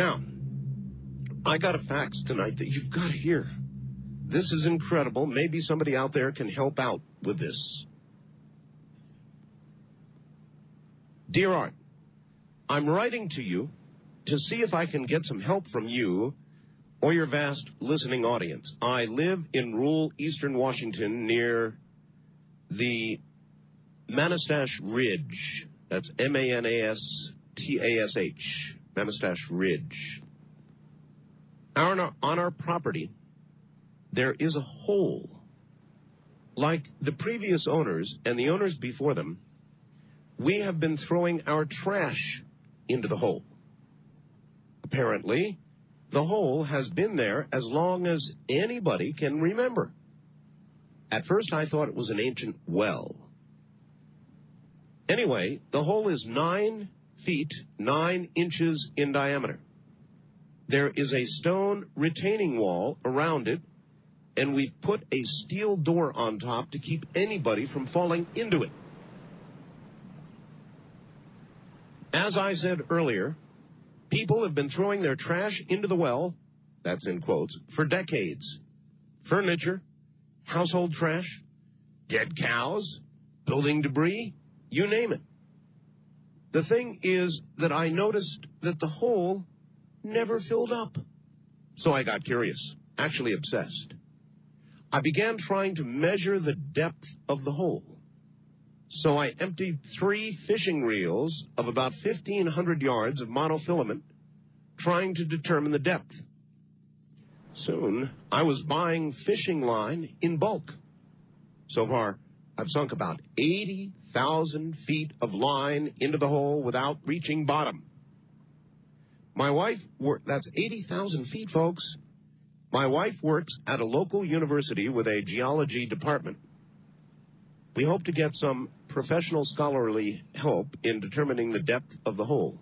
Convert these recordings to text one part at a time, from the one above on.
Now, I got a fax tonight that you've got to hear. This is incredible. Maybe somebody out there can help out with this. Dear Art, I'm writing to you to see if I can get some help from you or your vast listening audience. I live in rural eastern Washington near the Manastash Ridge. That's Manastash, Manastash Ridge. On our property, there is a hole. Like the previous owners and the owners before them, we have been throwing our trash into the hole. Apparently, the hole has been there as long as anybody can remember. At first, I thought it was an ancient well. Anyway, the hole is 9 feet, 9 inches in diameter. There is a stone retaining wall around it, and we've put a steel door on top to keep anybody from falling into it. As I said earlier, people have been throwing their trash into the well, that's in quotes, for decades. Furniture, household trash, dead cows, building debris, you name it. The thing is that I noticed that the hole never filled up. So I got curious, actually obsessed. I began trying to measure the depth of the hole. So I emptied 3 fishing reels of about 1,500 yards of monofilament, trying to determine the depth. Soon, I was buying fishing line in bulk. So far, I've sunk about 80,000 feet of line into the hole without reaching bottom. My wife that's 80,000 feet, folks. My wife works at a local university with a geology department. We hope to get some professional scholarly help in determining the depth of the hole.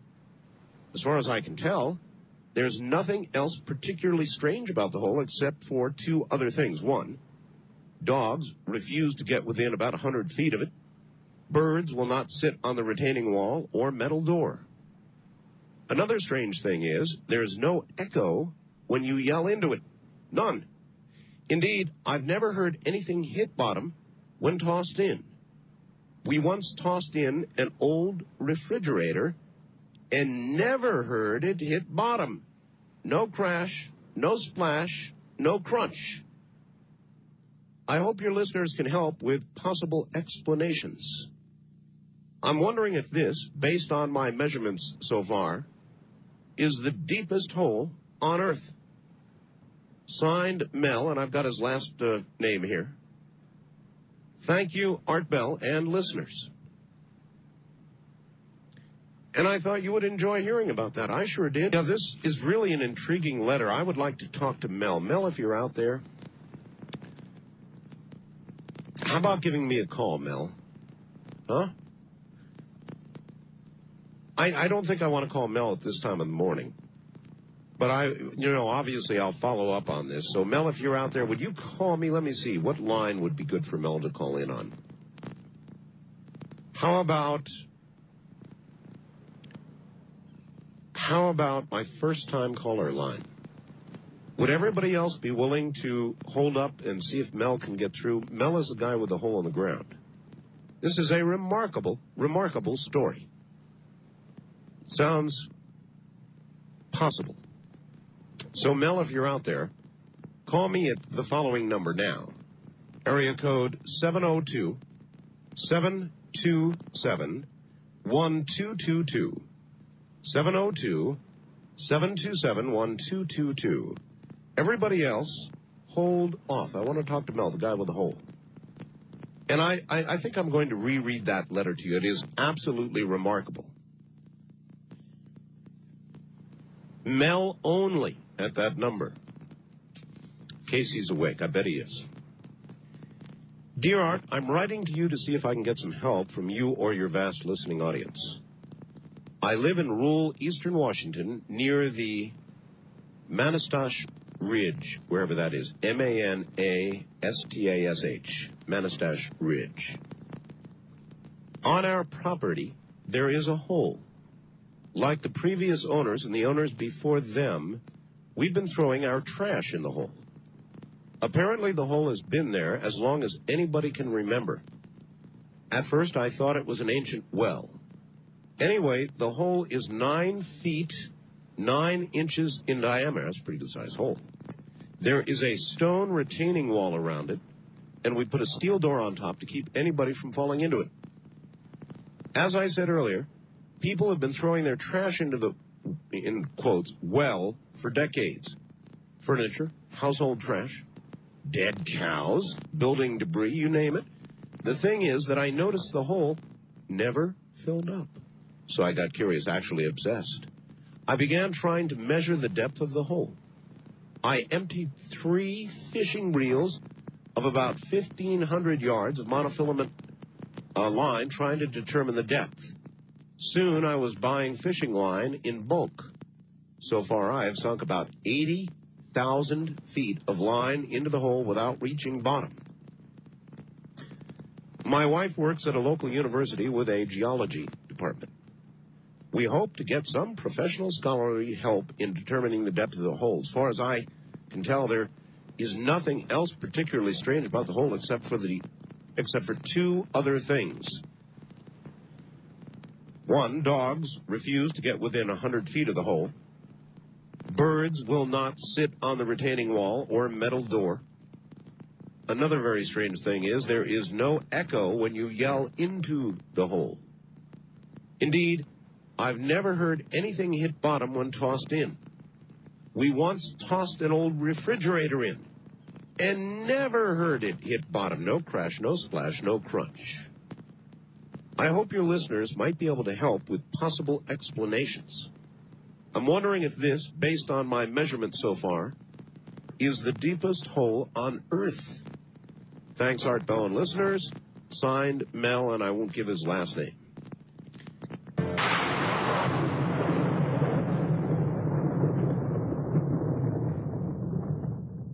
As far as I can tell, there's nothing else particularly strange about the hole except for 2 other things. 1, dogs refuse to get within about 100 feet of it. Birds will not sit on the retaining wall or metal door. Another strange thing is there's no echo when you yell into it. None. Indeed, I've never heard anything hit bottom when tossed in. We once tossed in an old refrigerator and never heard it hit bottom. No crash, no splash, no crunch. I hope your listeners can help with possible explanations. I'm wondering if this, based on my measurements so far, is the deepest hole on Earth. Signed, Mel, and I've got his last name here. Thank you, Art Bell, and listeners. And I thought you would enjoy hearing about that. I sure did. Now, this is really an intriguing letter. I would like to talk to Mel. Mel, if you're out there, how about giving me a call, Mel? Huh? I don't think I want to call Mel at this time of the morning. But obviously I'll follow up on this. So, Mel, if you're out there, would you call me? Let me see. What line would be good for Mel to call in on? How about my first-time caller line? Would everybody else be willing to hold up and see if Mel can get through? Mel is the guy with the hole in the ground. This is a remarkable, remarkable story. Sounds possible. So, Mel, if you're out there, call me at the following number now. Area code 702-727-1222. 702-727-1222. Everybody else, hold off. I want to talk to Mel, the guy with the hole. And I think I'm going to reread that letter to you. It is absolutely remarkable. Mel only at that number. Casey's awake. I bet he is. Dear Art, I'm writing to you to see if I can get some help from you or your vast listening audience. I live in rural eastern Washington near the Manastash Ridge, wherever that is. M-A-N-A-S-T-A-S-H. Manastash Ridge. On our property, there is a hole. Like the previous owners and the owners before them, we've been throwing our trash in the hole. Apparently, the hole has been there as long as anybody can remember. At first, I thought it was an ancient well. Anyway, the hole is 9 feet, 9 inches in diameter. That's a pretty good-sized hole. There is a stone retaining wall around it, and we put a steel door on top to keep anybody from falling into it. As I said earlier, people have been throwing their trash into the, in quotes, well for decades. Furniture, household trash, dead cows, building debris, you name it. The thing is that I noticed the hole never filled up. So I got curious, actually obsessed. I began trying to measure the depth of the hole. I emptied 3 fishing reels of about 1,500 yards of monofilament line trying to determine the depth. Soon I was buying fishing line in bulk. So far I have sunk about 80,000 feet of line into the hole without reaching bottom. My wife works at a local university with a geology department. We hope to get some professional scholarly help in determining the depth of the hole. As far as I can tell, there is nothing else particularly strange about the hole except for 2 other things. 1, dogs refuse to get within 100 feet of the hole. Birds will not sit on the retaining wall or metal door. Another very strange thing is there is no echo when you yell into the hole. Indeed, I've never heard anything hit bottom when tossed in. We once tossed an old refrigerator in and never heard it hit bottom. No crash, no splash, no crunch. I hope your listeners might be able to help with possible explanations. I'm wondering if this, based on my measurements so far, is the deepest hole on Earth. Thanks, Art Bell and listeners. Signed, Mel, and I won't give his last name.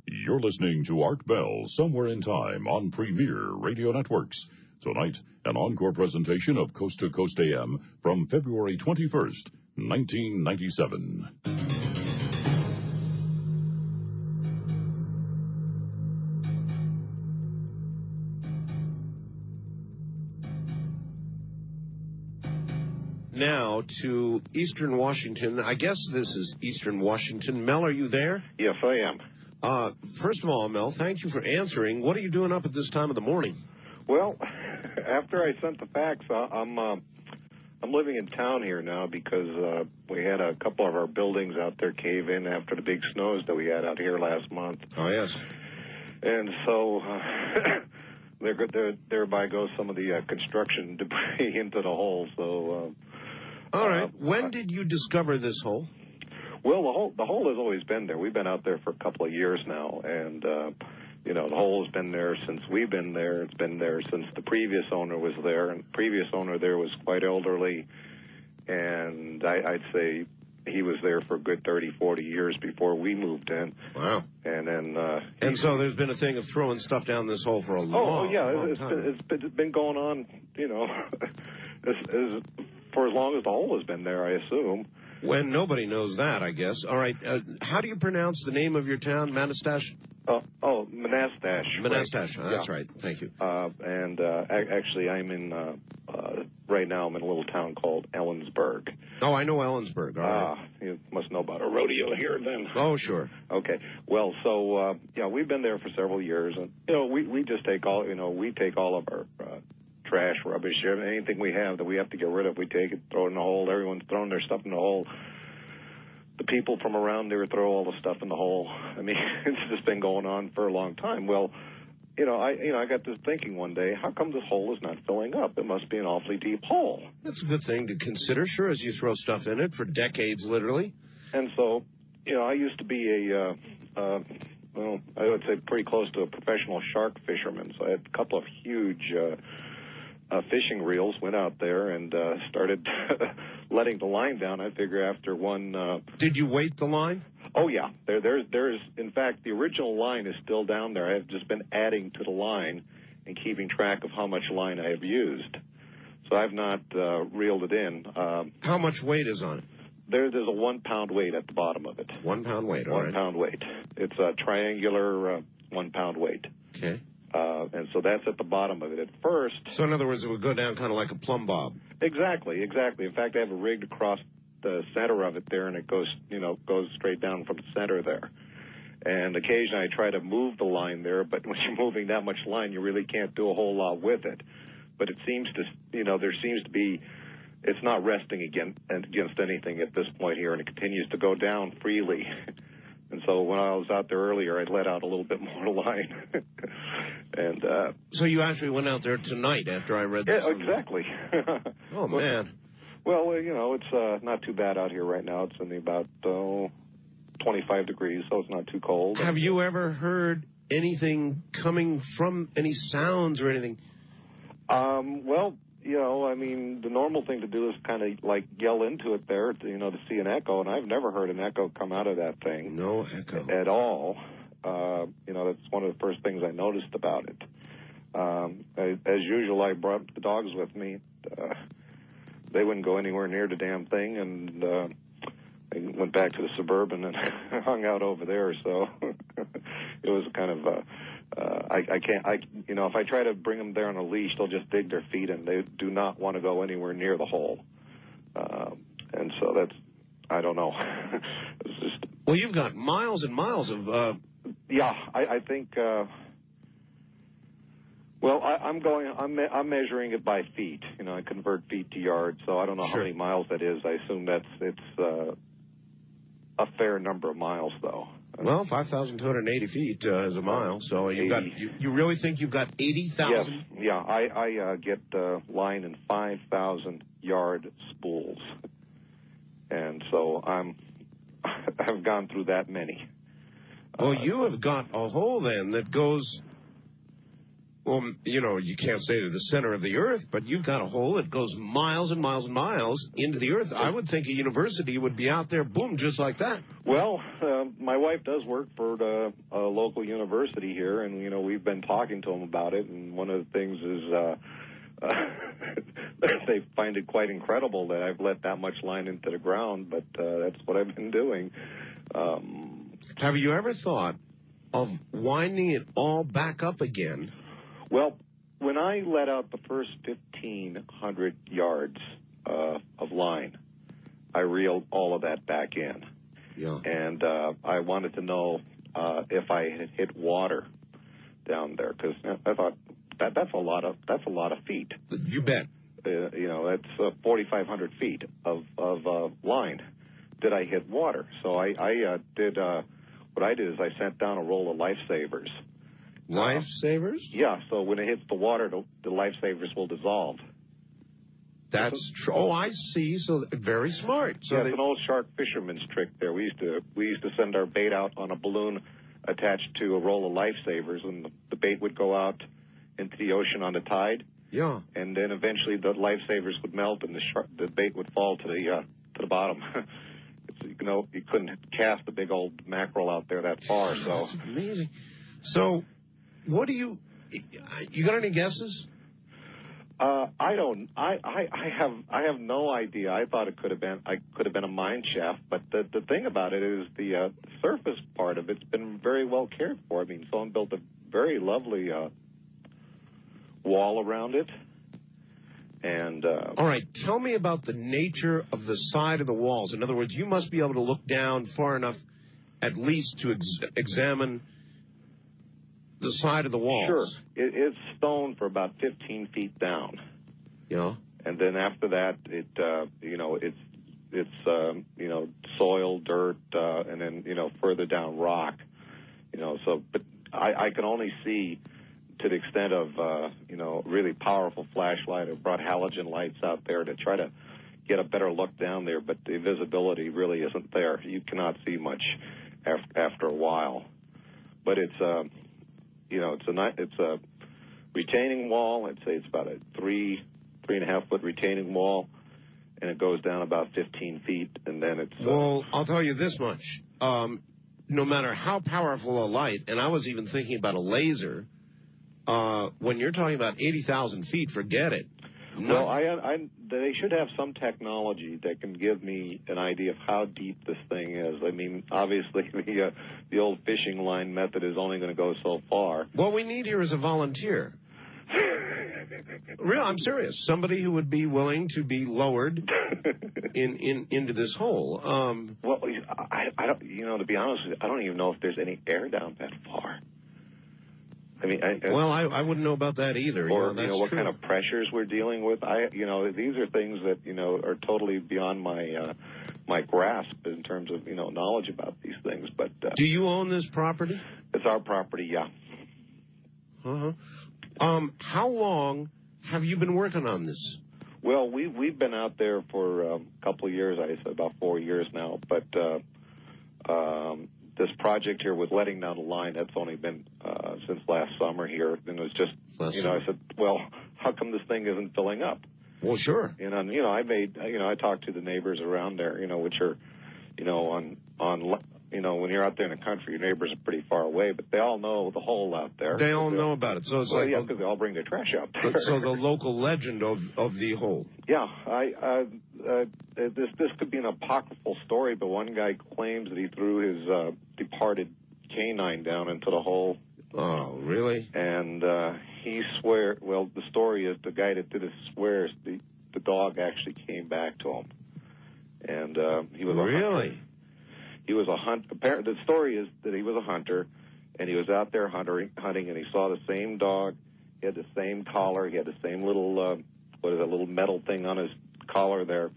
You're listening to Art Bell, Somewhere in Time, on Premier Radio Networks. Tonight, an encore presentation of Coast to Coast AM from February 21st, 1997. Now to Eastern Washington. I guess this is Eastern Washington. Mel, are you there? Yes, I am. First of all, Mel, thank you for answering. What are you doing up at this time of the morning? Well, after I sent the fax, I'm living in town here now because we had a couple of our buildings out there cave in after the big snows that we had out here last month. Oh, yes. And so thereby goes some of the construction debris into the hole. So. All right. When did you discover this hole? Well, the hole has always been there. We've been out there for a couple of years now, and the hole has been there since we've been there. It's been there since the previous owner was there, and the previous owner there was quite elderly, and I'd say he was there for a good 30, 40 years before we moved in. Wow. And then and so there's been a thing of throwing stuff down this hole for a long time. It's been going on, for as long as the hole has been there, I assume. When nobody knows that, I guess. All right. How do you pronounce the name of your town, Manastash? Manastash. Manastash. Right. That's right. Thank you. Actually, I'm in, right now I'm in a little town called Ellensburg. Oh, I know Ellensburg. All right. You must know about a rodeo here then. Oh, sure. Okay. Well, so, we've been there for several years, and, we just take all of our trash, rubbish, anything we have that we have to get rid of, we take it, throw it in the hole. Everyone's throwing their stuff in the hole. The people from around there throw all the stuff in the hole. I mean, it's just been going on for a long time. Well, I got to thinking one day, how come this hole is not filling up? It must be an awfully deep hole. That's a good thing to consider, sure, as you throw stuff in it for decades, literally. And so, I used to be I would say pretty close to a professional shark fisherman. So I had a couple of huge fishing reels, went out there and started letting the line down. I figure after one... Did you weight the line? Oh, yeah. There's, in fact, the original line is still down there. I've just been adding to the line and keeping track of how much line I have used. So I've not reeled it in. How much weight is on it? There's a 1 pound weight at the bottom of it. 1 pound weight, all right. 1 pound weight. It's a triangular 1 pound weight. Okay. And so that's at the bottom of it at first. So in other words, it would go down kind of like a plumb bob. Exactly. In fact, I have it rigged across the center of it there, and it goes straight down from the center there. And occasionally I try to move the line there, but when you're moving that much line, you really can't do a whole lot with it. But it seems to, there seems to be, it's not resting against anything at this point here, and it continues to go down freely. And so when I was out there earlier, I let out a little bit more line. And so you actually went out there tonight after I read this? Yeah, exactly. Oh, man. Well, it's not too bad out here right now. It's in about 25 degrees, so it's not too cold. Have you ever heard anything coming from any sounds or anything? Well, the normal thing to do is kind of like yell into it there, to see an echo, and I've never heard an echo come out of that thing. No echo. At all. That's one of the first things I noticed about it. As usual, I brought the dogs with me. They wouldn't go anywhere near the damn thing, and I went back to the Suburban and hung out over there, so it was kind of, if I try to bring them there on a leash, they'll just dig their feet in. They do not want to go anywhere near the hole. And so that's, I don't know. It's just... Well, you've got miles and miles of... Yeah, I think... I'm measuring it by feet. I convert feet to yards, so I don't know how many miles that is. I assume it's a fair number of miles, though. Well, 5,280 feet is a mile, so you really think you've got 80,000? Yes, yeah. I get line in 5,000 yard spools, and so I've gone through that many. Well, you have got a hole then that goes. Well, you can't say to the center of the earth, but you've got a hole that goes miles and miles and miles into the earth. I would think a university would be out there, boom, just like that. Well, my wife does work for a local university here, and, we've been talking to them about it, and one of the things is they find it quite incredible that I've let that much line into the ground, but that's what I've been doing. Have you ever thought of winding it all back up again? Well, when I let out the first 1,500 yards of line, I reeled all of that back in. Yeah. And I wanted to know if I had hit water down there, because I thought that's a lot of feet. You bet. That's 4,500 feet of line. Did I hit water? So I did. What I did is I sent down a roll of lifesavers. Lifesavers? Yeah, so when it hits the water, the lifesavers will dissolve. That's true. Oh, I see. So very smart. So it's an old shark fisherman's trick there. We used to send our bait out on a balloon attached to a roll of lifesavers, and the bait would go out into the ocean on the tide. Yeah. And then eventually the lifesavers would melt, and the bait would fall to the bottom. You couldn't cast a big old mackerel out there that far. So that's amazing. So, what do you got any guesses? I don't. I have no idea. I thought it could have been a mine shaft, but the thing about it is the surface part of it's been very well cared for. I mean, someone built a very lovely wall around it. And all right, tell me about the nature of the side of the walls. In other words, you must be able to look down far enough, at least, to examine the side of the walls. Sure, it's stone for about 15 feet down. Yeah. And then after that, it's soil, dirt, and then further down rock. So but I can only see to the extent of really powerful flashlight. I brought halogen lights out there to try to get a better look down there, but the visibility really isn't there. You cannot see much after a while. But it's a retaining wall. I'd say it's about a 3.5 foot retaining wall, and it goes down about 15 feet, and then it's... Well, I'll tell you this much. No matter how powerful a light, and I was even thinking about a laser, when you're talking about 80,000 feet, forget it. Well, they should have some technology that can give me an idea of how deep this thing is. I mean, obviously, the old fishing line method is only going to go so far. What we need here is a volunteer. Real, I'm serious. Somebody who would be willing to be lowered into this hole. Well, I don't. To be honest with you, I don't even know if there's any air down that far. I mean, I wouldn't know about that either. Or that's what true. kind of pressures we're dealing with. These are things that are totally beyond my grasp in terms of knowledge about these things. But do you own this property? It's our property, yeah. How long have you been working on this? Well, we've been out there for a couple of years. I said about 4 years now. But this project here with letting down the line, that's only been since last summer here. And it was just, I said, well, how come this thing isn't filling up? Well, sure. And I talked to the neighbors around there, which are, when you're out there in the country, your neighbors are pretty far away, but they all know the hole out there. They all know about it. So it's because they all bring their trash out there. So the local legend of the hole. Yeah, this could be an apocryphal story, but one guy claims that he threw his departed canine down into the hole. Oh, really? And he swears. Well, the story is the guy that did it swears the dog actually came back to him, and he was really. He was a hunt. Apparently, the story is that he was a hunter, and he was out there hunting, and he saw the same dog. He had the same collar. He had the same little little metal thing on his collar there,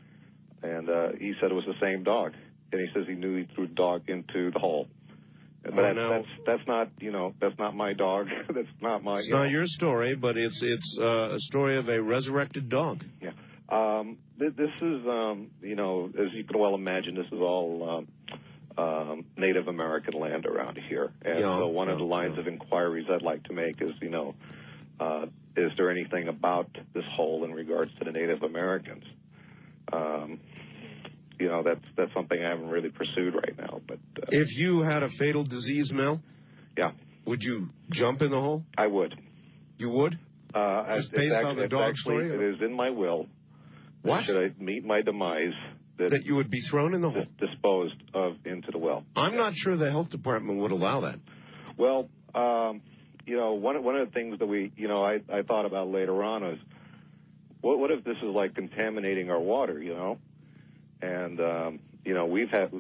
and he said it was the same dog. And he says he knew he threw the dog into the hole. But that's not my dog. That's not my. It's not your story, but it's a story of a resurrected dog. Yeah. This is as you can well imagine, this is all Native American land around here, and so one of the lines of inquiries I'd like to make is is there anything about this hole in regards to the Native Americans? That's something I haven't really pursued right now. But if you had a fatal disease, Mel, yeah, would you jump in the hole? I would. You would? Just based on the dog story? It is in my will. What? Should I meet my demise, that you would be thrown in the hole? Disposed of into the well. I'm not sure the health department would allow that. Well, one of the things that I thought about later on is, what if this is like contaminating our water, And, we've had,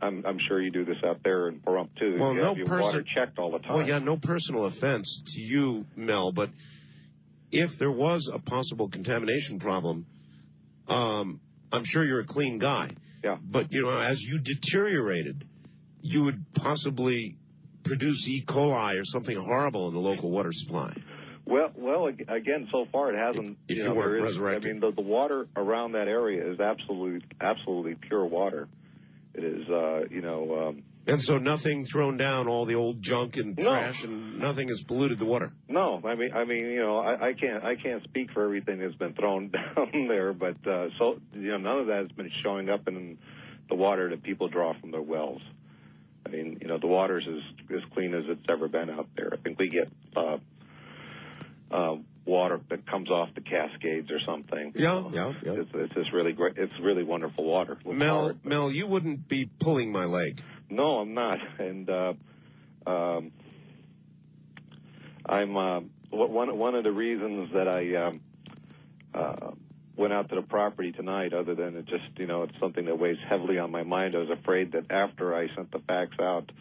I'm sure you do this out there in Pahrump, too. Well, you have your water checked all the time. Well, yeah, no personal offense to you, Mel, but if there was a possible contamination problem, I'm sure you're a clean guy. Yeah. But, as you deteriorated, you would possibly produce E. coli or something horrible in the local water supply. Well, again, so far it hasn't. If you weren't resurrected. I mean, the water around that area is absolutely pure water. It is, And so nothing thrown down, all the old junk and trash, and nothing has polluted the water. No, I can't speak for everything that's been thrown down there, but none of that has been showing up in the water that people draw from their wells. I mean, the water's as clean as it's ever been out there. I think we get water that comes off the Cascades or something. Yeah. It's just really great. It's really wonderful water. Mel, you wouldn't be pulling my leg. No, I'm not. And I'm one of the reasons that I went out to the property tonight, other than it just it's something that weighs heavily on my mind. I was afraid that after I sent the fax out,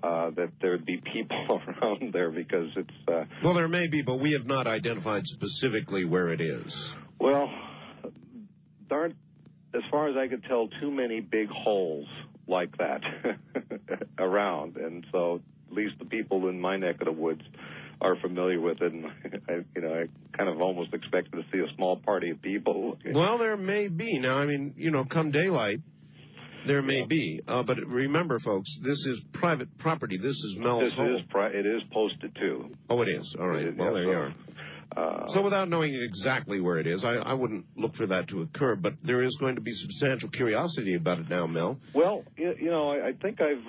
that there'd be people around there because it's... Well, there may be, but we have not identified specifically where it is. Well, there aren't, as far as I could tell, too many big holes like that around. And so at least the people in my neck of the woods are familiar with it. And, I kind of almost expected to see a small party of people. Well, there may be. Now, come daylight, there may be. But remember, folks, this is private property. This is Mel's home. It is posted, too. Oh, it is. All right. Well, there you are. So without knowing exactly where it is, I wouldn't look for that to occur, but there is going to be substantial curiosity about it now, Mel. Well, I think I've,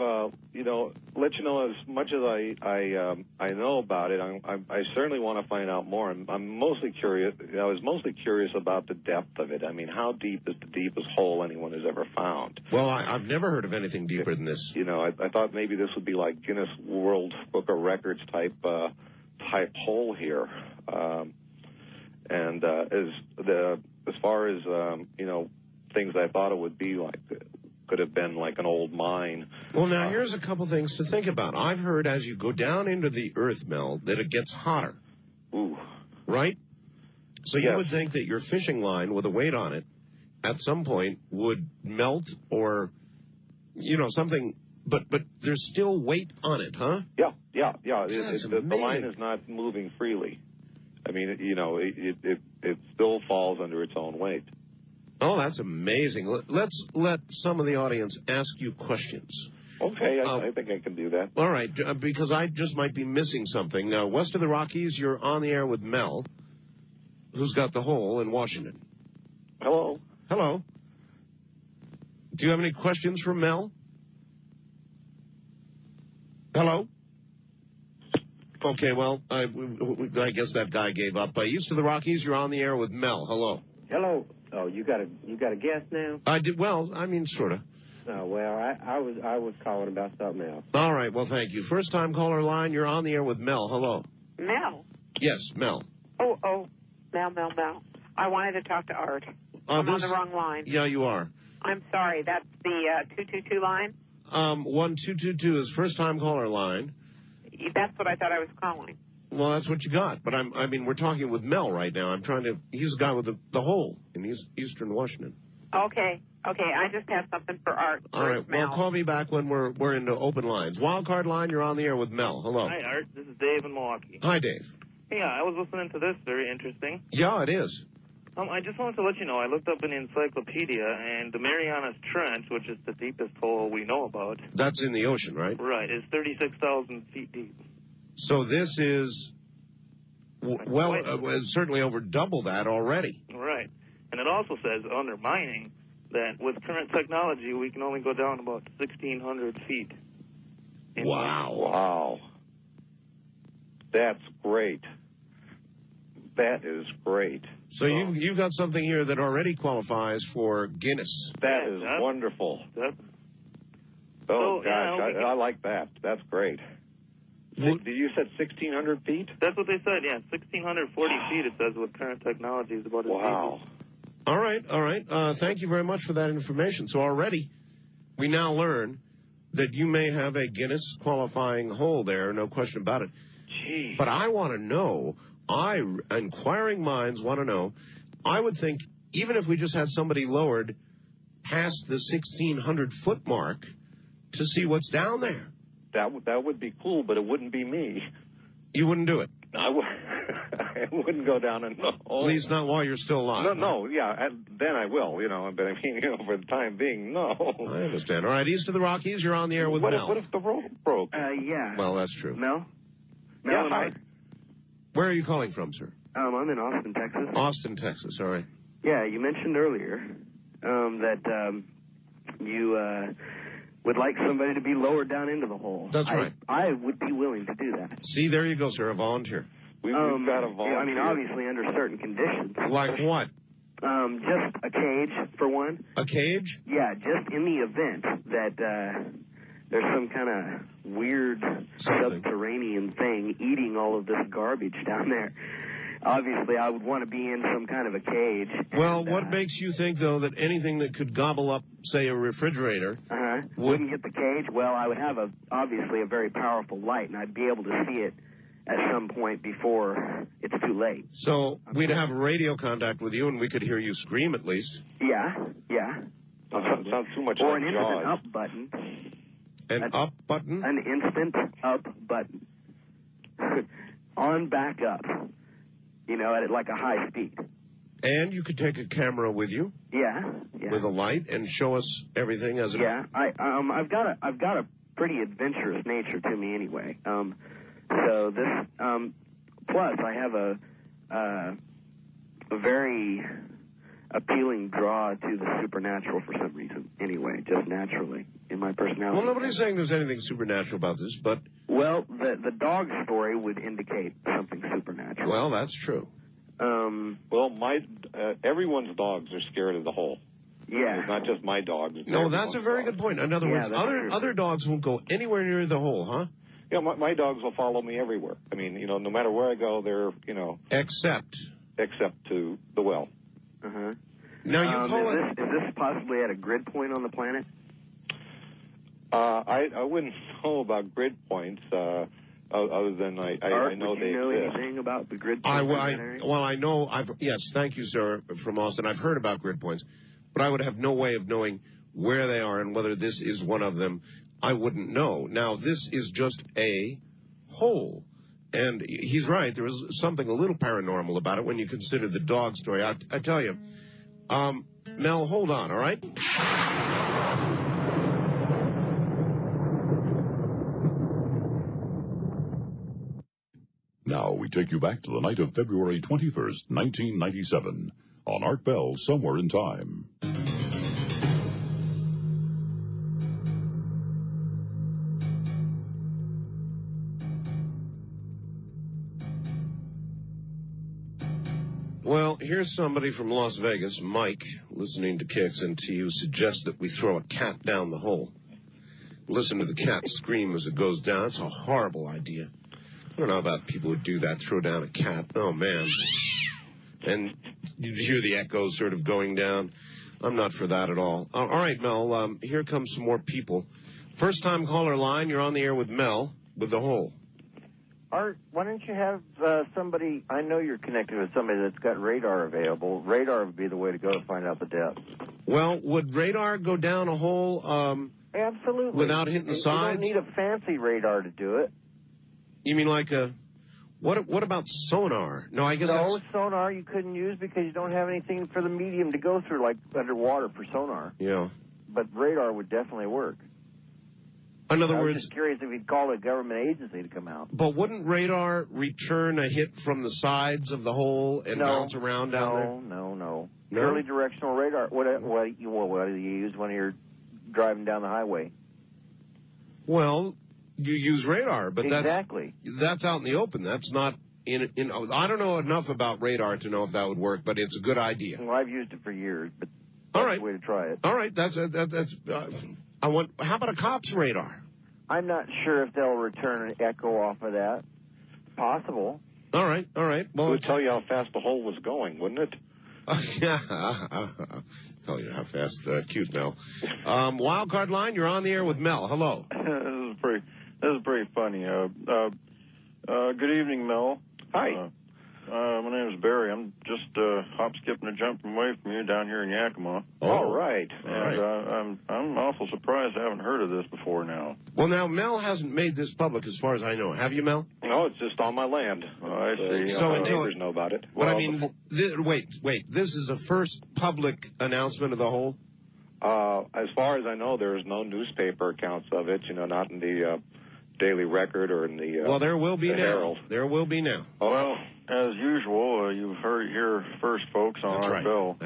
let you know as much as I know about it. I certainly want to find out more. I'm mostly curious. I was mostly curious about the depth of it. I mean, how deep is the deepest hole anyone has ever found? Well, I've never heard of anything deeper than this. I thought maybe this would be like Guinness World Book of Records type hole here. And as far as things I thought it would be like, could have been like an old mine. Well, now here's a couple things to think about. I've heard as you go down into the earth, Mel, that it gets hotter. Ooh. Right? So Yes. you would think that your fishing line with a weight on it at some point would melt or something, but there's still weight on it, huh? Yeah. The line is not moving freely. I mean, it still falls under its own weight. Oh, that's amazing. Let's let some of the audience ask you questions. Okay, I think I can do that. All right, because I just might be missing something. Now, west of the Rockies, you're on the air with Mel, who's got the hole in Washington. Hello. Hello. Do you have any questions for Mel? Hello? Okay, well, I guess that guy gave up. East of the Rockies, you're on the air with Mel. Hello. Hello. Oh, you got a guess now? I did. Well, I mean, sort of. Oh, well, I was calling about something else. All right. Well, thank you. First time caller line. You're on the air with Mel. Hello. Mel. Yes, Mel. Oh, Mel. I wanted to talk to Art. I'm on the wrong line. Yeah, you are. I'm sorry. That's the 222 line? 1222 is first time caller line. That's what I thought I was calling. Well, that's what you got. But we're talking with Mel right now. He's the guy with the hole in Eastern Washington. Okay. I just have something for Art. All right. Mel. Well, call me back when we're into open lines. Wildcard line, you're on the air with Mel. Hello. Hi, Art. This is Dave in Milwaukee. Hi, Dave. Yeah, I was listening to this. Very interesting. Yeah, it is. I just wanted to let you know, I looked up in the encyclopedia, and the Marianas Trench, which is the deepest hole we know about. That's in the ocean, right? Right, is 36,000 feet deep. So this is, certainly over double that already. Right. And it also says, under mining, that with current technology, we can only go down about 1,600 feet. Wow. That's great. That is great. So you've got something here that already qualifies for Guinness. That is wonderful. Gosh, I like that. That's great. You said 1,600 feet? That's what they said, yeah. 1,640 feet, it says, with current technology is about as Wow. deep. All right. Thank you very much for that information. So already we now learn that you may have a Guinness qualifying hole there, no question about it. Gee. But I want to know, inquiring minds want to know, I would think even if we just had somebody lowered past the 1,600-foot mark to see what's down there. That would be cool, but it wouldn't be me. You wouldn't do it? I wouldn't go down in the hole. At least not while you're still alive. No, yeah, then I will, but I mean, for the time being, no. I understand. All right, east of the Rockies, you're on the air with Mel. What if the rope broke? Yeah. Well, that's true. Mel? Yeah, hi. Where are you calling from, sir? I'm in Austin, Texas. Austin, Texas, all right. Yeah, you mentioned earlier that you would like somebody to be lowered down into the hole. That's right. I would be willing to do that. See, there you go, sir, a volunteer. We've got a volunteer. I mean, obviously under certain conditions. Like what? Just a cage, for one. A cage? Yeah, just in the event that there's some kind of weird subterranean thing eating all of this garbage down there. Obviously, I would want to be in some kind of a cage. Well, what makes you think, though, that anything that could gobble up, say, a refrigerator... wouldn't get the cage? Well, I would have obviously a very powerful light, and I'd be able to see it at some point before it's too late. So we'd have radio contact with you, and we could hear you scream at least. Yeah. Sounds too much or like an Jaws. instant up button. An up button? An instant up button. On back up. At like a high speed. And you could take a camera with you. Yeah. With a light and show us everything as it... Yeah. I've got a pretty adventurous nature to me anyway. So this plus I have a a very appealing draw to the supernatural for some reason. Anyway, just naturally in my personality. Well, nobody's saying there's anything supernatural about this, but... Well, the dog story would indicate something supernatural. Well, that's true. Well, everyone's dogs are scared of the hole. Yeah. It's not just my dogs. No, that's a very good point. In other words, other dogs won't go anywhere near the hole, huh? Yeah, my dogs will follow me everywhere. I mean, no matter where I go, they're, Except to the well. Uh-huh. Now, you call is this possibly at a grid point on the planet? I wouldn't know about grid points, other than I know they exist. Do you know anything about the grid points? Well, I know. Yes, thank you, sir, from Austin. I've heard about grid points, but I would have no way of knowing where they are and whether this is one of them. I wouldn't know. Now, this is just a hole. And he's right. There is something a little paranormal about it when you consider the dog story. I tell you. Mel, hold on, all right? Now we take you back to the night of February 21st, 1997, on Art Bell, Somewhere in Time. Well, here's somebody from Las Vegas, Mike, listening to Kicks, and who suggests that we throw a cat down the hole. Listen to the cat scream as it goes down. It's a horrible idea. I don't know about people who do that, throw down a cat. Oh, man. And you hear the echoes sort of going down. I'm not for that at all. All right, Mel, here comes some more people. First-time caller line, you're on the air with Mel with the hole. Art, why don't you have somebody, I know you're connected with somebody that's got radar available. Radar would be the way to go to find out the depth. Well, would radar go down a hole absolutely without hitting the sides? You don't need a fancy radar to do it. You mean like what about sonar? No, I guess No, sonar you couldn't use because you don't have anything for the medium to go through, like underwater for sonar. Yeah. But radar would definitely work. In other words, I was just curious if you'd call a government agency to come out. But wouldn't radar return a hit from the sides of the hole and bounce around down there? No. Purely directional radar. What do you use when you're driving down the highway? Well, you use radar, but exactly. That's out in the open. That's not in. I don't know enough about radar to know if that would work, but it's a good idea. Well, I've used it for years, but that's the way to try it. All right, how about a cop's radar? I'm not sure if they'll return an echo off of that. Possible. All right. Well, it would tell you how fast the hole was going, wouldn't it? Yeah. Tell you how fast. Cute, Mel. Wild card line, you're on the air with Mel. Hello. This is pretty funny. Good evening, Mel. Hi. My name is Barry. I'm just hop, skipping, and jumping away from you down here in Yakima. All right. And I'm awful surprised I haven't heard of this before now. Well, now, Mel hasn't made this public as far as I know. Have you, Mel? No, it's just on my land. I see. So until neighbors know about it. But I mean, wait. This is the first public announcement of the hole? As far as I know, there is no newspaper accounts of it, not in the Daily Record or in the well, there will be now. Herald. There will be now. Well, as usual, you've heard it here first, folks, on our bill.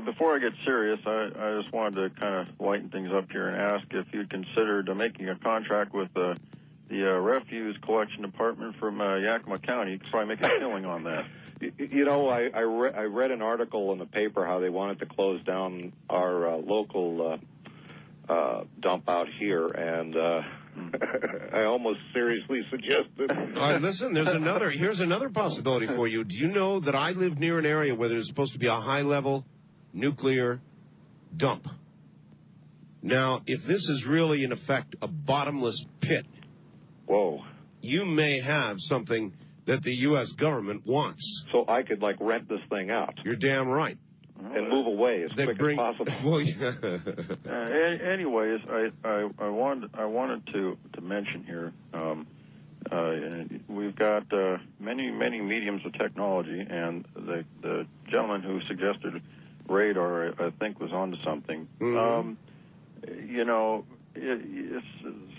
Before I get serious, I just wanted to kind of lighten things up here and ask if you'd considered making a contract with the refuse collection department from Yakima County. You could probably make a killing on that. I read an article in the paper how they wanted to close down our local dump out here, and I almost seriously suggested. All right, listen, here's another possibility for you. Do you know that I live near an area where there's supposed to be a high-level nuclear dump? Now, if this is really, in effect, a bottomless pit, whoa, you may have something that the U.S. government wants. So I could, rent this thing out. You're damn right. And move away as quick as possible. Well, yeah. Anyways, I wanted to mention here, we've got many mediums of technology, and the gentleman who suggested radar, I think, was onto something. Mm-hmm.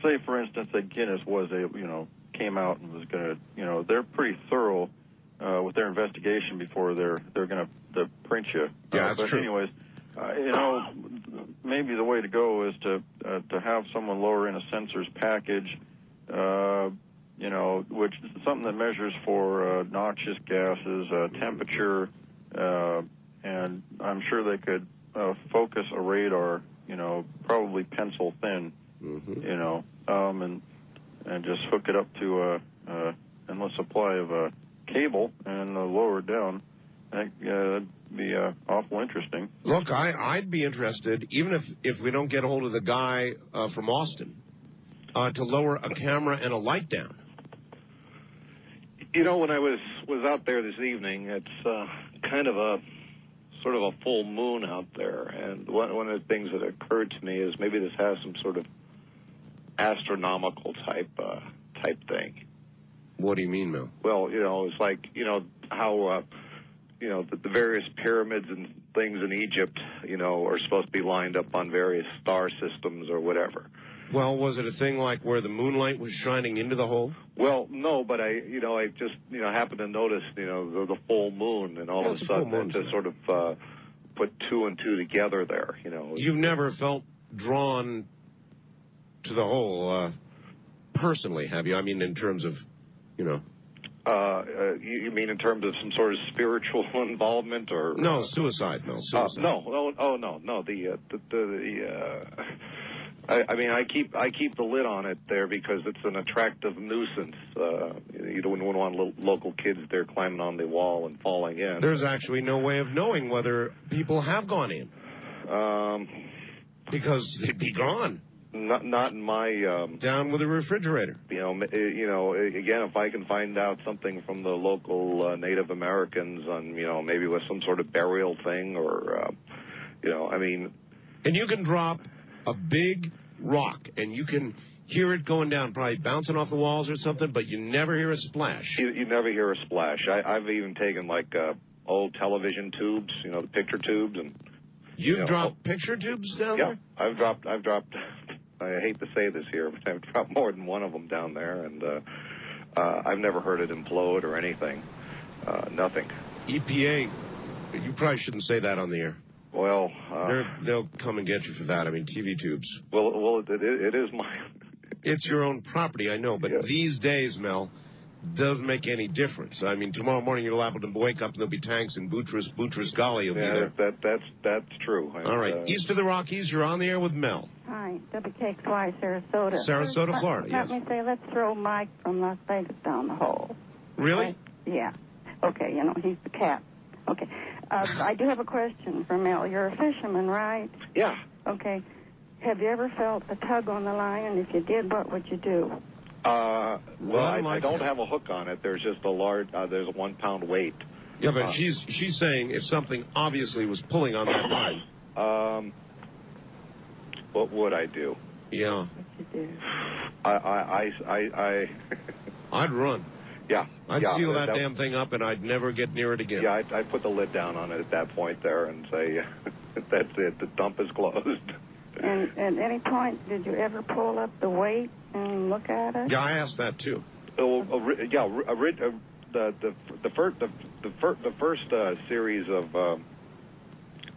Say for instance that Guinness came out and was going to, they're pretty thorough with their investigation before they're going to print you. Yeah, that's but true. anyways, you know, maybe the way to go is to have someone lower in a sensors package, you know, which is something that measures for noxious gases, temperature, and I'm sure they could focus a radar, you know, probably pencil thin, you know, and just hook it up to a endless supply of cable and lower it down. I think that'd be awful interesting. Look, I'd be interested, even if we don't get a hold of the guy from Austin, to lower a camera and a light down. You know, when I was out there this evening, it's kind of a sort of a full moon out there, and one of the things that occurred to me is maybe this has some sort of astronomical type thing. What do you mean, Mel? Well, you know, it's like, you know, how you know, the various pyramids and things in Egypt, you know, are supposed to be lined up on various star systems or whatever. Well, was it a thing like where the moonlight was shining into the hole? Well, no, but I just, you know, happened to notice, you know, the full moon, and all of a sudden it just sort of put two and two together there, you know. You've never felt drawn to the hole personally, have you? I mean, in terms of, you know. You mean in terms of some sort of spiritual involvement, or no suicide? No suicide. No. I mean, I keep the lid on it there because it's an attractive nuisance. You don't want local kids there climbing on the wall and falling in. There's actually no way of knowing whether people have gone in. Because they'd be gone. Not in my down with a refrigerator. You know, again, if I can find out something from the local Native Americans on, you know, maybe with some sort of burial thing, or you know, I mean, and you can drop a big rock and you can hear it going down, probably bouncing off the walls or something, but you never hear a splash. You never hear a splash. I've even taken like old television tubes, you know, the picture tubes, and you've dropped picture tubes down there? Yeah, I've dropped. I hate to say this here, but I've dropped more than one of them down there, and I've never heard it implode or anything. Nothing. EPA, you probably shouldn't say that on the air. Well, they'll come and get you for that. I mean, TV tubes. Well, it is my. It's your own property, I know, but these days, Mel, doesn't make any difference. I mean, tomorrow morning you'll have to wake up and there'll be tanks in Boutros Golly. You'll be there. That's true. All right, east of the Rockies, you're on the air with Mel. Hi, WKXY, Sarasota. Sarasota, Florida, yes. Let me say, let's throw Mike from Las Vegas down the hole. Really? Yeah. Okay, you know, he's the cat. Okay. I do have a question for Mel. You're a fisherman, right? Yeah. Okay. Have you ever felt a tug on the line? And if you did, what would you do? Well, I don't have a hook on it. There's just there's a 1 pound weight. Yeah, but she's saying if something obviously was pulling on that line. What would I do? Yeah. What would you do? I'd run. Yeah. I'd seal that damn thing up, and I'd never get near it again. Yeah, I'd put the lid down on it at that point there and say, that's it, the dump is closed. And at any point, did you ever pull up the weight and look at it? Yeah, I asked that too. The first series of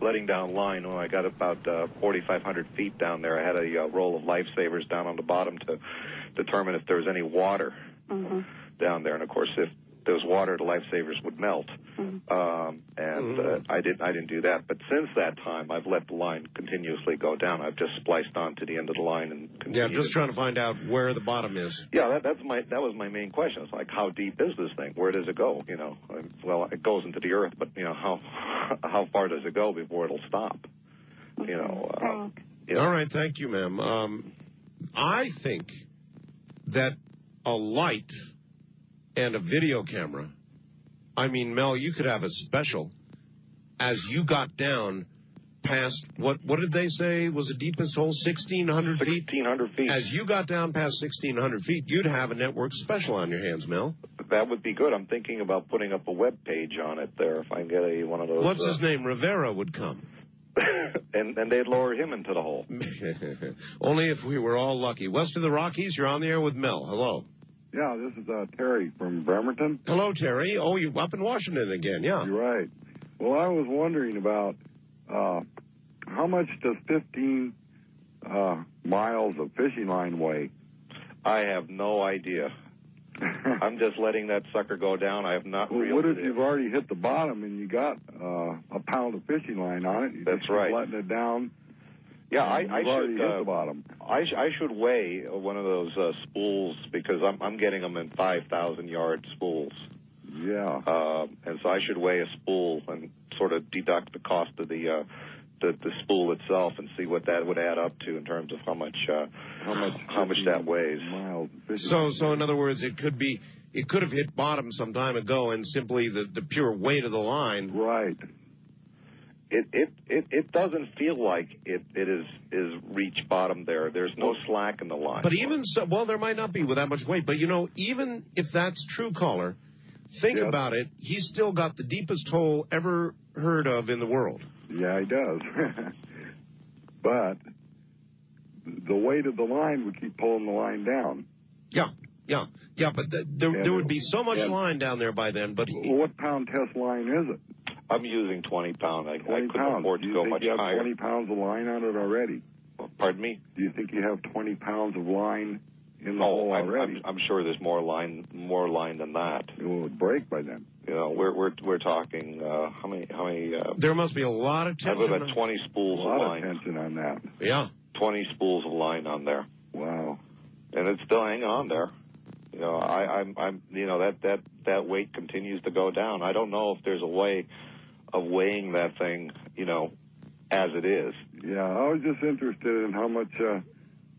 letting down line, when I got about 4,500 feet down there, I had a roll of lifesavers down on the bottom to determine if there was any water down there, and of course, if there was water, the lifesavers would melt. I didn't do that. But since that time, I've let the line continuously go down. I've just spliced on to the end of the line and continued. Yeah, just trying to find out where the bottom is. Yeah, that was my main question. It's like, how deep is this thing? Where does it go? You know, well, it goes into the earth, but you know, how far does it go before it'll stop? You know. All right, thank you, ma'am. I think that a light and a video camera, I mean, Mel, you could have a special as you got down past, what did they say was the deepest hole, 1,600 feet? 1,600 feet. As you got down past 1,600 feet, you'd have a network special on your hands, Mel. That would be good. I'm thinking about putting up a web page on it there if I can get one of those. What's his name? Rivera would come. and they'd lower him into the hole. Only if we were all lucky. West of the Rockies, you're on the air with Mel. Hello. Yeah, this is Terry from Bremerton. Hello, Terry. Oh, you up in Washington again, yeah. You're right. Well, I was wondering about how much does 15 miles of fishing line weigh? I have no idea. I'm just letting that sucker go down. I have not reeled What if it you've in. already hit the bottom and you got a pound of fishing line on it? You That's just right. keep letting it down. Yeah, I You've should already hit the bottom. I should weigh one of those spools because I'm getting them in 5,000 yard spools. Yeah. And so I should weigh a spool and sort of deduct the cost of the spool itself and see what that would add up to in terms of how much that weighs. Miles So in other words, it could have hit bottom some time ago, and simply the pure weight of the line. Right. It doesn't feel like it is reached bottom there. There's no slack in the line. But even so, well, there might not be with that much weight. But even if that's true, caller, think about it. He's still got the deepest hole ever heard of in the world. Yeah, he does. But the weight of the line would keep pulling the line down. Yeah. But there would be so much line down there by then. But what pound test line is it? I'm using 20 pound. I couldn't afford to Do you go think much you have higher. 20 pounds of line on it already? Pardon me? Do you think you have 20 pounds of line in the hole already? I'm sure there's more line than that. It would break by then. You know, we're talking how many? There must be a lot of tension. I've got 20 spools of line. A lot of tension on that. Yeah. 20 spools of line on there. Wow. And it's still hanging on there. You know, I'm you know, that weight continues to go down. I don't know if there's a way of weighing that thing, you know, as it is. Yeah, I was just interested in how much the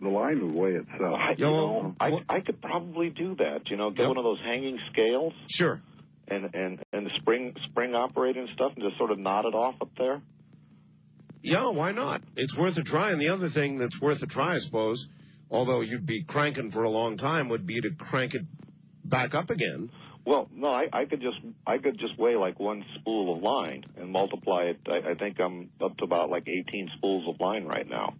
line would weigh itself. I could probably do that. You know, get one of those hanging scales. Sure. And the spring operated and stuff, and just sort of knot it off up there. Yeah, why not? It's worth a try. And the other thing that's worth a try, I suppose, although you'd be cranking for a long time, would be to crank it back up again. Well, no, I could just weigh like one spool of line and multiply it. I think I'm up to about like 18 spools of line right now.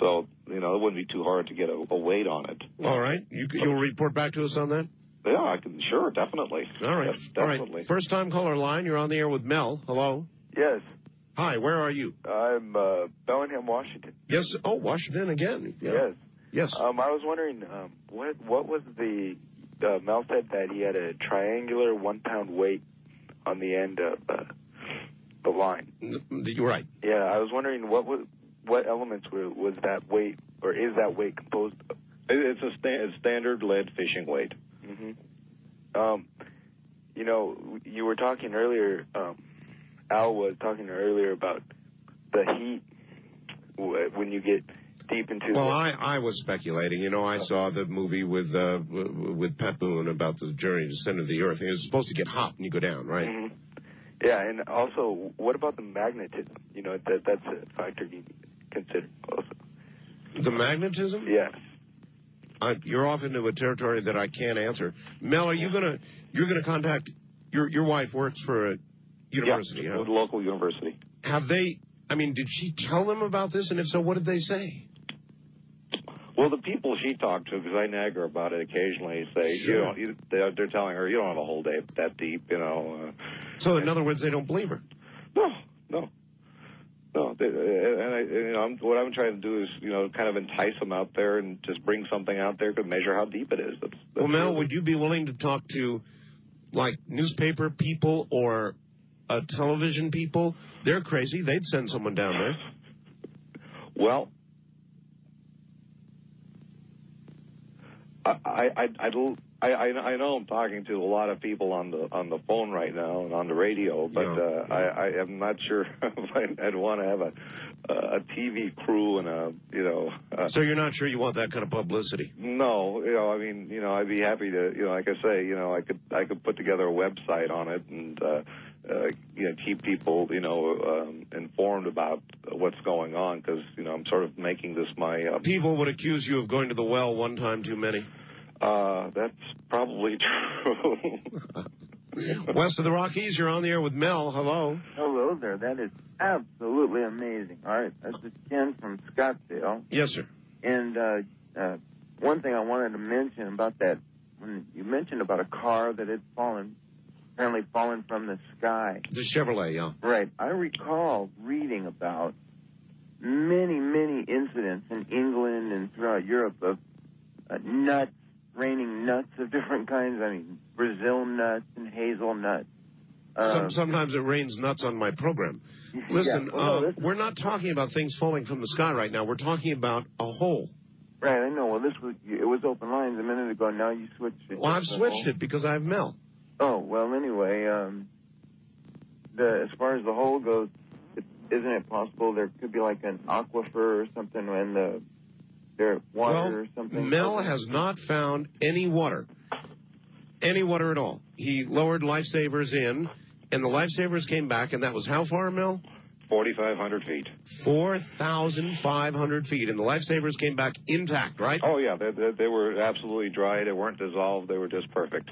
So, you know, it wouldn't be too hard to get a weight on it. All right. You'll report back to us on that? Yeah, I can. Sure, definitely. All right. Yes, definitely. All right. First time caller line. You're on the air with Mel. Hello. Yes. Hi. Where are you? I'm Bellingham, Washington. Yes. Oh, Washington again. Yeah. Yes. I was wondering what was the Mel said that he had a triangular 1 pound weight on the end of the line. You're right. Yeah, I was wondering what elements was that weight, or is that weight composed of? It's a standard lead fishing weight. Mm-hmm. You know, you were talking earlier. Al was talking earlier about the heat when you get deep into. Well, I was speculating. You know, I saw the movie with Pat Boone about the journey to the center of the earth. And it's supposed to get hot when you go down, right? Mm-hmm. Yeah, and also, what about the magnetism? You know, that's a factor you consider also. The magnetism? Yeah. You're off into a territory that I can't answer. Mel, you're gonna contact your wife works for a university, yeah, a local university. Have they? I mean, did she tell them about this? And if so, what did they say? Well, the people she talked to, because I nag her about it occasionally, say, sure. They're telling her, you don't have a hole that deep, you know. So, in other words, they don't believe her? No. What I'm trying to do is, you know, kind of entice them out there and just bring something out there to measure how deep it is. Well, Mel, would you be willing to talk to, like, newspaper people or television people? They're crazy. They'd send someone down there. Well, I know I'm talking to a lot of people on the phone right now and on the radio, but I am not sure if I'd want to have a TV crew and So you're not sure you want that kind of publicity? No, you know, I mean, you know, I'd be happy to, you know, like I say, you know, I could put together a website on it and you know, keep people, you know, informed about what's going on, because, you know, I'm sort of making this my... People would accuse you of going to the well one time too many. That's probably true. West of the Rockies, you're on the air with Mel. Hello. Hello there. That is absolutely amazing. All right. This is Ken from Scottsdale. Yes, sir. And one thing I wanted to mention about that when you mentioned about a car that had apparently fallen from the sky. The Chevrolet, yeah. Right. I recall reading about many, many incidents in England and throughout Europe of nuts, raining nuts of different kinds. I mean, Brazil nuts and hazelnuts. Sometimes it rains nuts on my program. Listen, we're not talking about things falling from the sky right now. We're talking about a hole. Right, I know. Well, it was open lines a minute ago. Now you switched it. Well, I've switched it because I have Mel. Oh, well, anyway, as far as the hole goes, isn't it possible there could be like an aquifer or something when there's water or something? Mel has not found any water at all. He lowered lifesavers in, and the lifesavers came back, and that was how far, Mel? 4,500 feet. 4,500 feet, and the lifesavers came back intact, right? Oh, yeah, they were absolutely dry. They weren't dissolved. They were just perfect.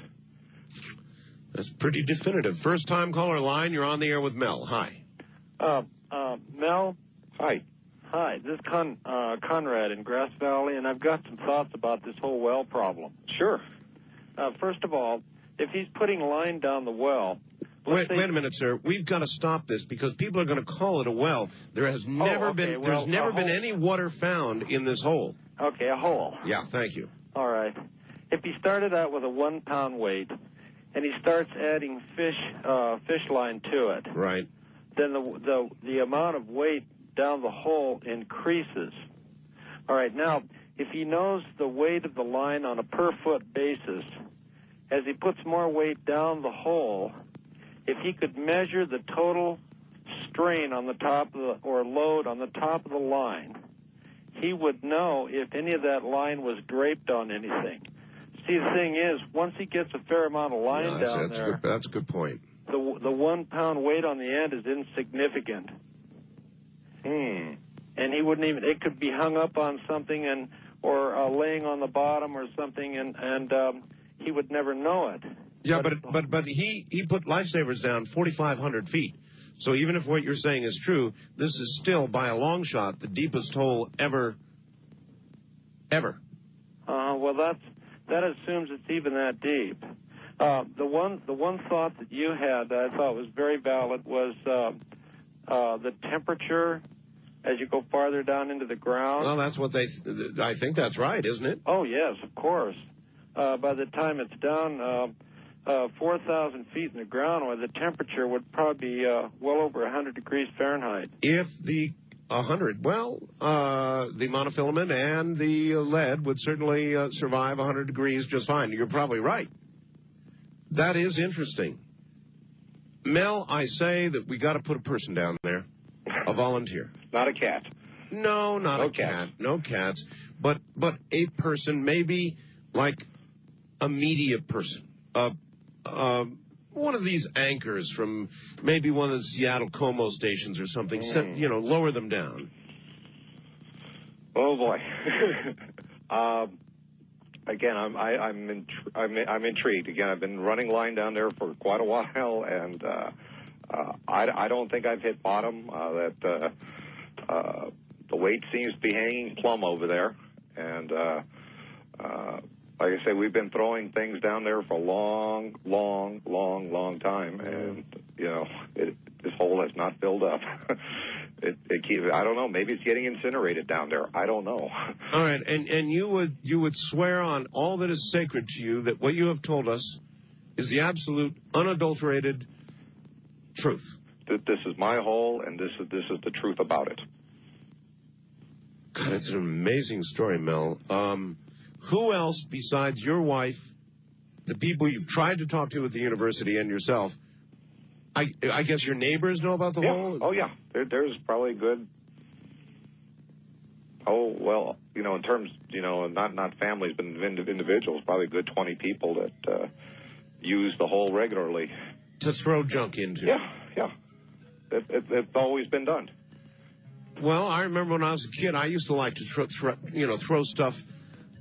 That's pretty definitive. First-time caller line, you're on the air with Mel. Hi. Mel? Hi. Hi, this is Conrad in Grass Valley, and I've got some thoughts about this whole well problem. Sure. First of all, if he's putting line down the well... Wait a minute, sir. We've got to stop this because people are going to call it a well. There has never been any water found in this hole. Okay, a hole. Yeah, thank you. All right. If he started out with a 1-pound weight and he starts adding fish line to it, right, then the amount of weight down the hole increases. All right. Now, if he knows the weight of the line on a per-foot basis, as he puts more weight down the hole, if he could measure the total strain on the top of or load on the top of the line, he would know if any of that line was draped on anything. See, the thing is, once he gets a fair amount of line down there, that's a good point. The 1-pound weight on the end is insignificant. And he wouldn't even, it could be hung up on something or laying on the bottom or something, and he would never know it. Yeah, but he put lifesavers down 4,500 feet. So even if what you're saying is true, this is still, by a long shot, the deepest hole ever. Well, that assumes it's even that deep. The one thought that you had that I thought was very valid was the temperature as you go farther down into the ground. Well, that's what I think that's right, isn't it? Oh, yes, of course. By the time it's down 4,000 feet in the ground, where the temperature would probably be well over 100 degrees Fahrenheit. If the 100, the monofilament and the lead would certainly survive 100 degrees just fine. You're probably right. That is interesting. Mel, I say that we got to put a person down there, a volunteer. Not a cat. No, not a cat. No cats. But a person, maybe like a media person. One of these anchors from maybe one of the Seattle Como stations or something. Lower them down. Oh boy. Again, I'm intrigued. Again, I've been running line down there for quite a while, and I don't think I've hit bottom. The weight seems to be hanging plumb over there, and like I say, we've been throwing things down there for a long time, and this hole has not filled up. I don't know. Maybe it's getting incinerated down there. I don't know. All right, and you would swear on all that is sacred to you that what you have told us is the absolute, unadulterated truth. This is my hole, and this is the truth about it. God, it's an amazing story, Mel. Who else besides your wife, the people you've tried to talk to at the university, and yourself? I guess your neighbors know about the hole? Oh, yeah. There's probably good. Oh, well, in terms, not families, but individuals, probably a good 20 people that use the hole regularly. To throw junk into? Yeah. It's always been done. Well, I remember when I was a kid, I used to like to throw stuff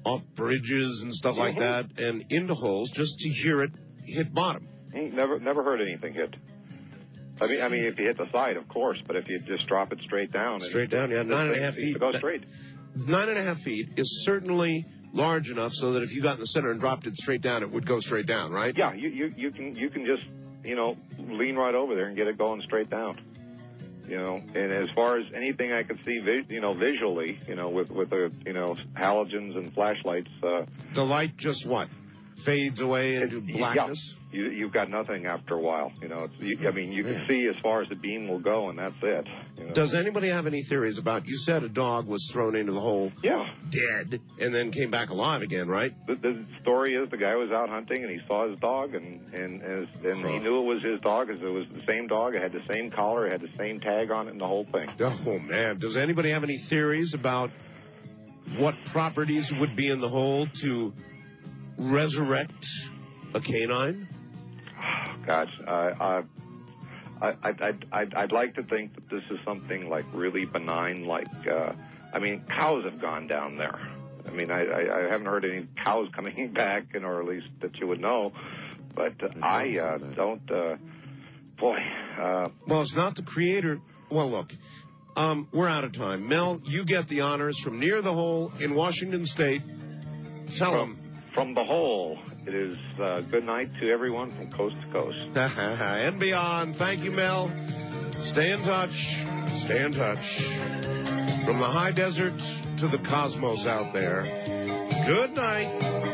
off bridges and stuff like that and into holes just to hear it hit bottom. Ain't never heard anything hit. I mean, if you hit the side, of course, but if you just drop it straight down. Straight down, yeah, 9.5 feet. Go straight. 9.5 feet is certainly large enough so that if you got in the center and dropped it straight down, it would go straight down, right? Yeah, you can just, lean right over there and get it going straight down. And as far as anything I could see, visually, with the, halogens and flashlights. The light just what? Fades away into blackness? Yeah, you've got nothing after a while. You can see as far as the beam will go, and that's it. Does anybody have any theories about, you said a dog was thrown into the hole dead and then came back alive again, right? The story is the guy was out hunting and he saw his dog and he knew it was his dog because it was the same dog. It had the same collar, it had the same tag on it and the whole thing. Oh, man. Does anybody have any theories about what properties would be in the hole to resurrect a canine? Gosh, I'd like to think that this is something like really benign, like, cows have gone down there. I haven't heard any cows coming back, or at least that you would know, but I don't, Well, it's not the creator. Well, look, we're out of time. Mel, you get the honors from near the hole in Washington State. Tell them. From the hole, it is good night to everyone from coast to coast. And beyond. Thank you, Mel. Stay in touch. Stay in touch. From the high desert to the cosmos out there. Good night.